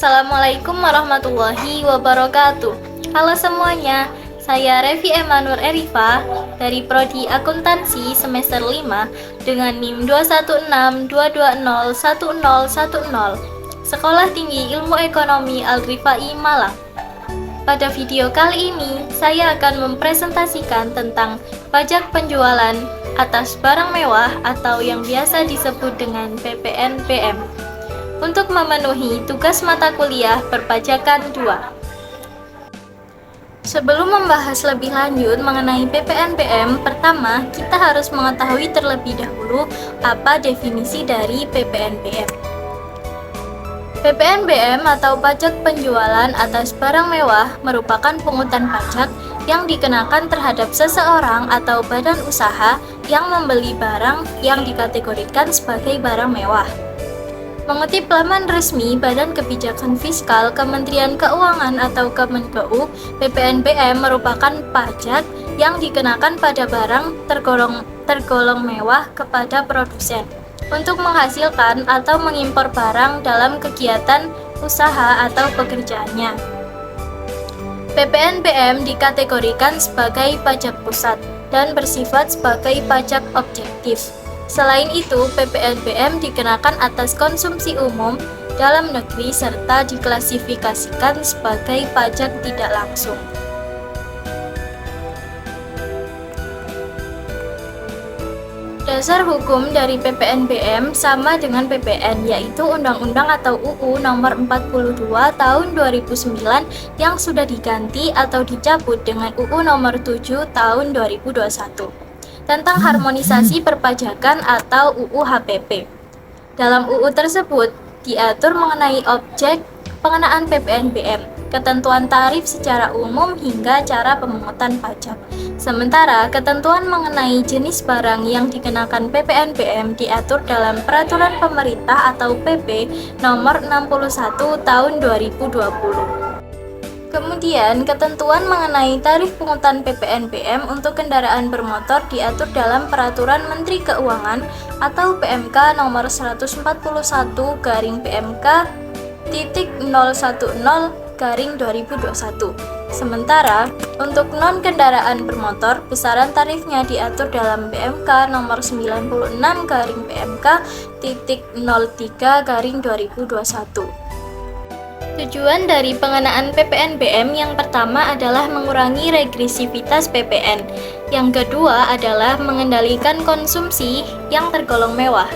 Assalamualaikum warahmatullahi wabarakatuh. Halo semuanya, saya Revi Emanur Erifa dari Prodi Akuntansi semester 5 dengan NIM 21622011010, Sekolah Tinggi Ilmu Ekonomi Al-Rifai Malang. Pada video kali ini, saya akan mempresentasikan tentang pajak penjualan atas barang mewah atau yang biasa disebut dengan PPNBM. Untuk memenuhi tugas mata kuliah perpajakan 2. Sebelum membahas lebih lanjut mengenai PPNBM, pertama kita harus mengetahui terlebih dahulu apa definisi dari PPNBM. PPNBM atau pajak penjualan atas barang mewah merupakan pungutan pajak yang dikenakan terhadap seseorang atau badan usaha yang membeli barang yang dikategorikan sebagai barang mewah. Mengutip laman resmi Badan Kebijakan Fiskal Kementerian Keuangan atau Kemenkeu, PPNBM merupakan pajak yang dikenakan pada barang tergolong mewah kepada produsen untuk menghasilkan atau mengimpor barang dalam kegiatan usaha atau pekerjaannya. PPNBM dikategorikan sebagai pajak pusat dan bersifat sebagai pajak objektif. Selain itu, PPNBM dikenakan atas konsumsi umum dalam negeri serta diklasifikasikan sebagai pajak tidak langsung. Dasar hukum dari PPNBM sama dengan PPN, yaitu Undang-Undang atau UU Nomor 42 Tahun 2009 yang sudah diganti atau dicabut dengan UU Nomor 7 Tahun 2021. Tentang harmonisasi perpajakan atau UU HPP. Dalam UU tersebut diatur mengenai objek pengenaan PPNBM, ketentuan tarif secara umum hingga cara pemungutan pajak. Sementara ketentuan mengenai jenis barang yang dikenakan PPNBM diatur dalam Peraturan Pemerintah atau PP Nomor 61 Tahun 2020. Kemudian, ketentuan mengenai tarif pungutan PPNBM untuk kendaraan bermotor diatur dalam Peraturan Menteri Keuangan atau PMK nomor 141/PMK.010/2021. Sementara, untuk non-kendaraan bermotor, besaran tarifnya diatur dalam PMK nomor 96/PMK.03/2021. Tujuan dari pengenaan PPNBM yang pertama adalah mengurangi regresivitas PPN. Yang kedua adalah mengendalikan konsumsi yang tergolong mewah.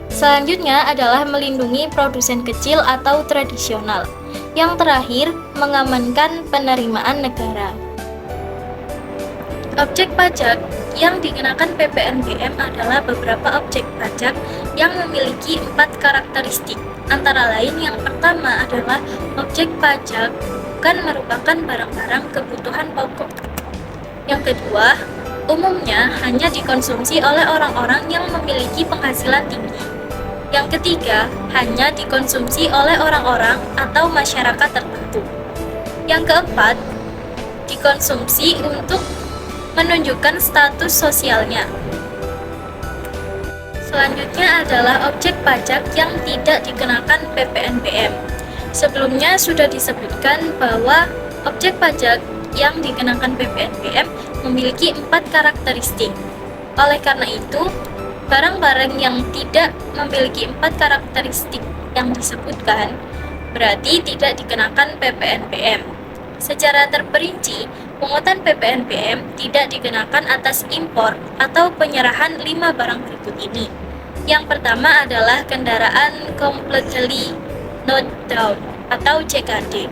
Selanjutnya adalah melindungi produsen kecil atau tradisional. Yang terakhir, mengamankan penerimaan negara. Objek pajak yang dikenakan PPNBM adalah beberapa objek pajak yang memiliki 4 karakteristik. Antara lain, yang pertama adalah objek pajak bukan merupakan barang-barang kebutuhan pokok. Yang kedua, umumnya hanya dikonsumsi oleh orang-orang yang memiliki penghasilan tinggi. Yang ketiga, hanya dikonsumsi oleh orang-orang atau masyarakat tertentu. Yang keempat, dikonsumsi untuk menunjukkan status sosialnya. Selanjutnya adalah objek pajak yang tidak dikenakan PPNBM. Sebelumnya sudah disebutkan bahwa objek pajak yang dikenakan PPNBM memiliki 4 karakteristik. Oleh karena itu, barang-barang yang tidak memiliki 4 karakteristik yang disebutkan berarti tidak dikenakan PPNBM. Secara terperinci, pungutan PPNBM tidak dikenakan atas impor atau penyerahan 5 barang berikut ini. Yang pertama adalah kendaraan completely not down atau CKD,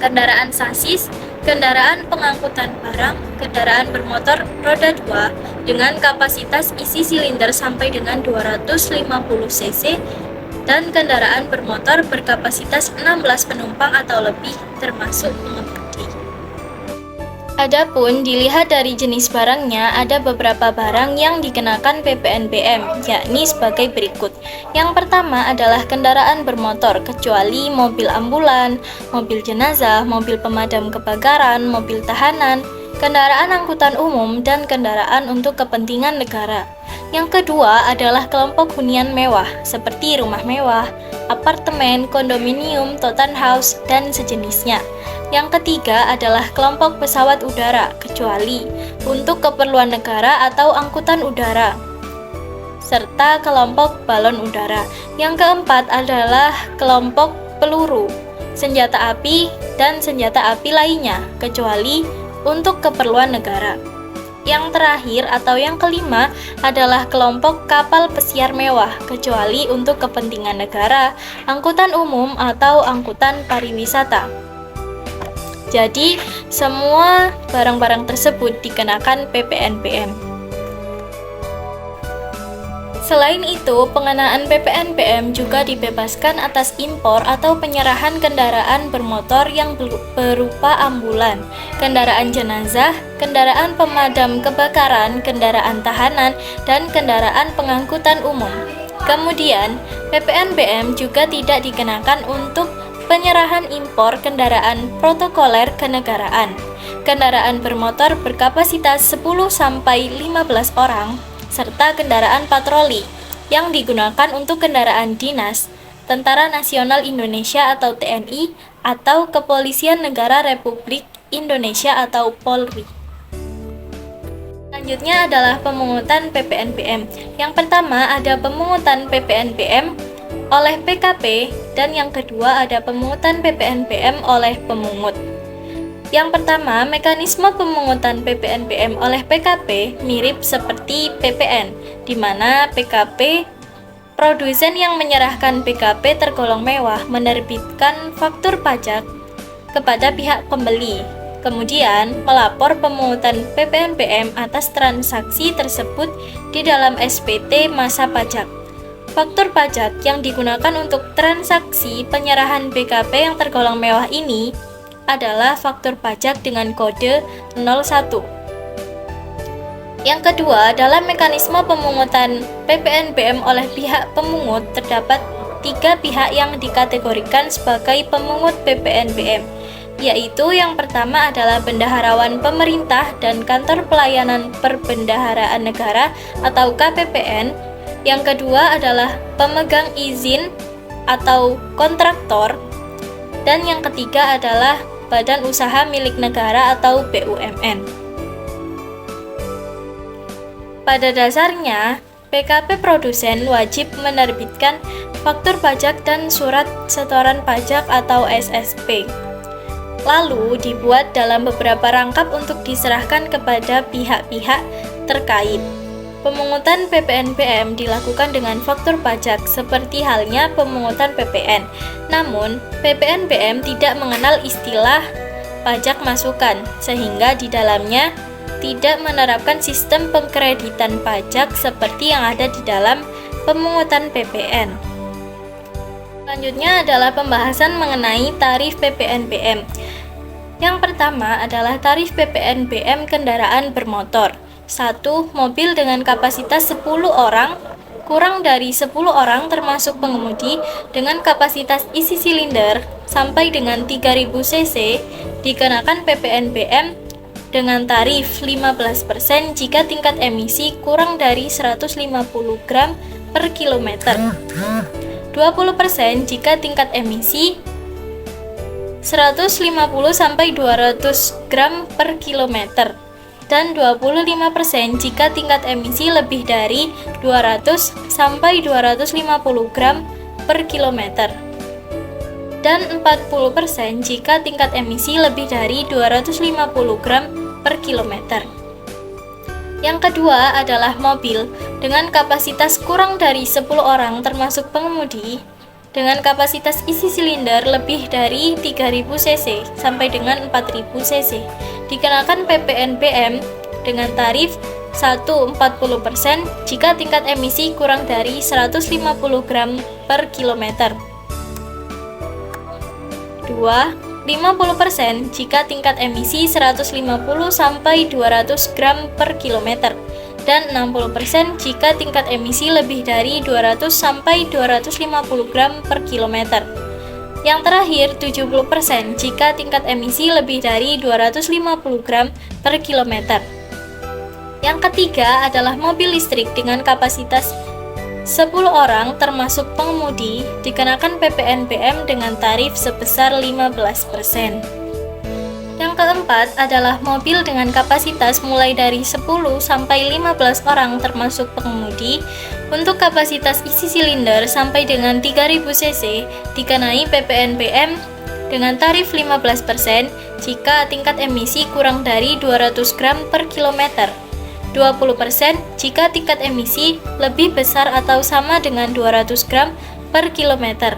kendaraan sasis, kendaraan pengangkutan barang, kendaraan bermotor roda 2 dengan kapasitas isi silinder sampai dengan 250 cc, dan kendaraan bermotor berkapasitas 16 penumpang atau lebih termasuk pengemudi. Adapun dilihat dari jenis barangnya, ada beberapa barang yang dikenakan PPNBM, yakni sebagai berikut. Yang pertama adalah kendaraan bermotor, kecuali mobil ambulan, mobil jenazah, mobil pemadam kebakaran, mobil tahanan, kendaraan angkutan umum, dan kendaraan untuk kepentingan negara. Yang kedua adalah kelompok hunian mewah, seperti rumah mewah, apartemen, kondominium, townhouse, dan sejenisnya. Yang ketiga adalah kelompok pesawat udara, kecuali untuk keperluan negara atau angkutan udara, serta kelompok balon udara. Yang keempat adalah kelompok peluru, senjata api, dan senjata api lainnya, kecuali untuk keperluan negara. Yang terakhir atau yang kelima adalah kelompok kapal pesiar mewah, kecuali untuk kepentingan negara, angkutan umum, atau angkutan pariwisata. Jadi, semua barang-barang tersebut dikenakan PPNBM. Selain itu, pengenaan PPNBM juga dibebaskan atas impor atau penyerahan kendaraan bermotor yang berupa ambulan, kendaraan jenazah, kendaraan pemadam kebakaran, kendaraan tahanan, dan kendaraan pengangkutan umum. Kemudian, PPNBM juga tidak dikenakan untuk penyerahan impor kendaraan protokoler kenegaraan, kendaraan bermotor berkapasitas 10-15 orang, serta kendaraan patroli yang digunakan untuk kendaraan dinas, Tentara Nasional Indonesia atau TNI, atau Kepolisian Negara Republik Indonesia atau Polri. Selanjutnya adalah pemungutan PPNBM. Yang pertama ada pemungutan PPNBM oleh PKP, dan yang kedua ada pemungutan PPNBM oleh pemungut. Yang pertama, mekanisme pemungutan PPNBM oleh PKP mirip seperti PPN, di mana PKP, produsen yang menyerahkan PKP tergolong mewah, menerbitkan faktur pajak kepada pihak pembeli. Kemudian, pelapor pemungutan PPNBM atas transaksi tersebut di dalam SPT masa pajak. Faktur pajak yang digunakan untuk transaksi penyerahan PKP yang tergolong mewah ini adalah faktur pajak dengan kode 01. Yang kedua, dalam mekanisme pemungutan PPNBM oleh pihak pemungut terdapat 3 pihak yang dikategorikan sebagai pemungut PPNBM, yaitu yang pertama adalah bendaharawan pemerintah dan kantor pelayanan perbendaharaan negara atau KPPN, yang kedua adalah pemegang izin atau kontraktor, dan yang ketiga adalah Badan Usaha Milik Negara atau BUMN. Pada dasarnya, PKP produsen wajib menerbitkan faktur pajak dan surat setoran pajak atau SSP. Lalu dibuat dalam beberapa rangkap untuk diserahkan kepada pihak-pihak terkait. Pemungutan PPNBM dilakukan dengan faktur pajak seperti halnya pemungutan PPN. Namun, PPNBM tidak mengenal istilah pajak masukan, sehingga di dalamnya tidak menerapkan sistem pengkreditan pajak seperti yang ada di dalam pemungutan PPN. Selanjutnya adalah pembahasan mengenai tarif PPNBM. Yang pertama adalah tarif PPNBM kendaraan bermotor. 1. Mobil dengan kapasitas 10 orang, kurang dari 10 orang termasuk pengemudi, dengan kapasitas isi silinder sampai dengan 3000 cc dikenakan PPNBM dengan tarif 15% jika tingkat emisi kurang dari 150 gram per kilometer, 20% jika tingkat emisi 150 sampai 200 gram per kilometer, dan 25% jika tingkat emisi lebih dari 200 sampai 250 gram per kilometer, dan 40% jika tingkat emisi lebih dari 250 gram per kilometer. Yang kedua adalah mobil dengan kapasitas kurang dari 10 orang termasuk pengemudi, dengan kapasitas isi silinder lebih dari 3000 cc sampai dengan 4000 cc dikenakan PPNBM dengan tarif 1. 40% jika tingkat emisi kurang dari 150 gram per kilometer, 2. 50% jika tingkat emisi 150 sampai 200 gram per kilometer, dan 60% jika tingkat emisi lebih dari 200 sampai 250 gram per kilometer. Yang terakhir, 70% jika tingkat emisi lebih dari 250 gram per kilometer. Yang ketiga adalah mobil listrik dengan kapasitas 10 orang termasuk pengemudi dikenakan PPNBM dengan tarif sebesar 15%. Yang keempat adalah mobil dengan kapasitas mulai dari 10 sampai 15 orang termasuk pengemudi untuk kapasitas isi silinder sampai dengan 3000 cc dikenai PPNBM dengan tarif 15% jika tingkat emisi kurang dari 200 gram per kilometer. 20% jika tingkat emisi lebih besar atau sama dengan 200 gram per kilometer.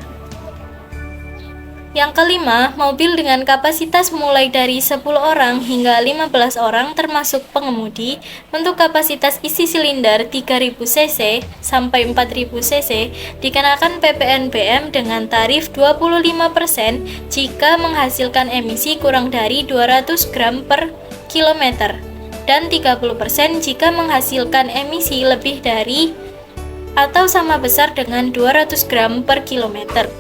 Yang kelima, mobil dengan kapasitas mulai dari 10 orang hingga 15 orang termasuk pengemudi untuk kapasitas isi silinder 3000 cc sampai 4000 cc dikenakan PPNBM dengan tarif 25% jika menghasilkan emisi kurang dari 200 gram per kilometer. Dan 30% jika menghasilkan emisi lebih dari atau sama besar dengan 200 gram per kilometer.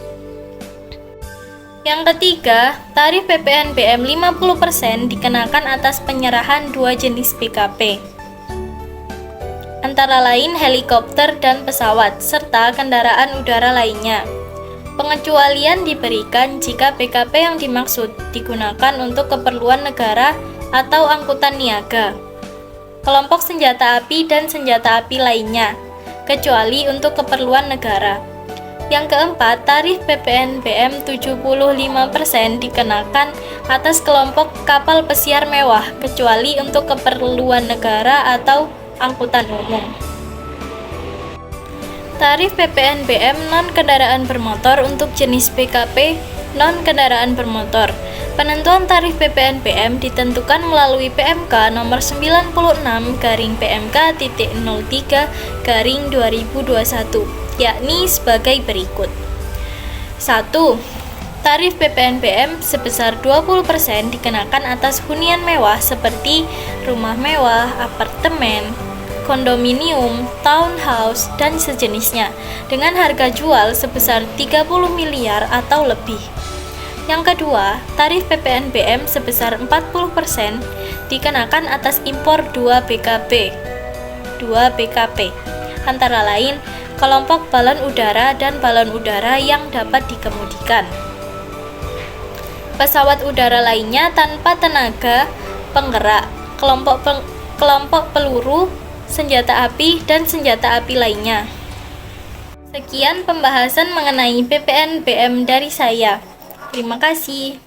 Yang ketiga, tarif PPNBM 50% dikenakan atas penyerahan dua jenis PKP, antara lain helikopter dan pesawat, serta kendaraan udara lainnya. Pengecualian diberikan jika PKP yang dimaksud digunakan untuk keperluan negara atau angkutan niaga, kelompok senjata api dan senjata api lainnya, kecuali untuk keperluan negara. Yang keempat, tarif PPNBM 75% dikenakan atas kelompok kapal pesiar mewah, kecuali untuk keperluan negara atau angkutan umum. Tarif PPNBM non-kendaraan bermotor untuk jenis PKP non-kendaraan bermotor. Penentuan tarif PPNBM ditentukan melalui PMK nomor 96-PMK.03/2021, yakni sebagai berikut. 1. Tarif PPNBM sebesar 20% dikenakan atas hunian mewah seperti rumah mewah, apartemen, kondominium, townhouse, dan sejenisnya dengan harga jual sebesar 30 miliar atau lebih. Yang kedua, tarif PPNBM sebesar 40% dikenakan atas impor 2 BKP, antara lain kelompok balon udara dan balon udara yang dapat dikemudikan. Pesawat udara lainnya tanpa tenaga penggerak, kelompok peluru, senjata api, dan senjata api lainnya. Sekian pembahasan mengenai PPNBM dari saya. Terima kasih.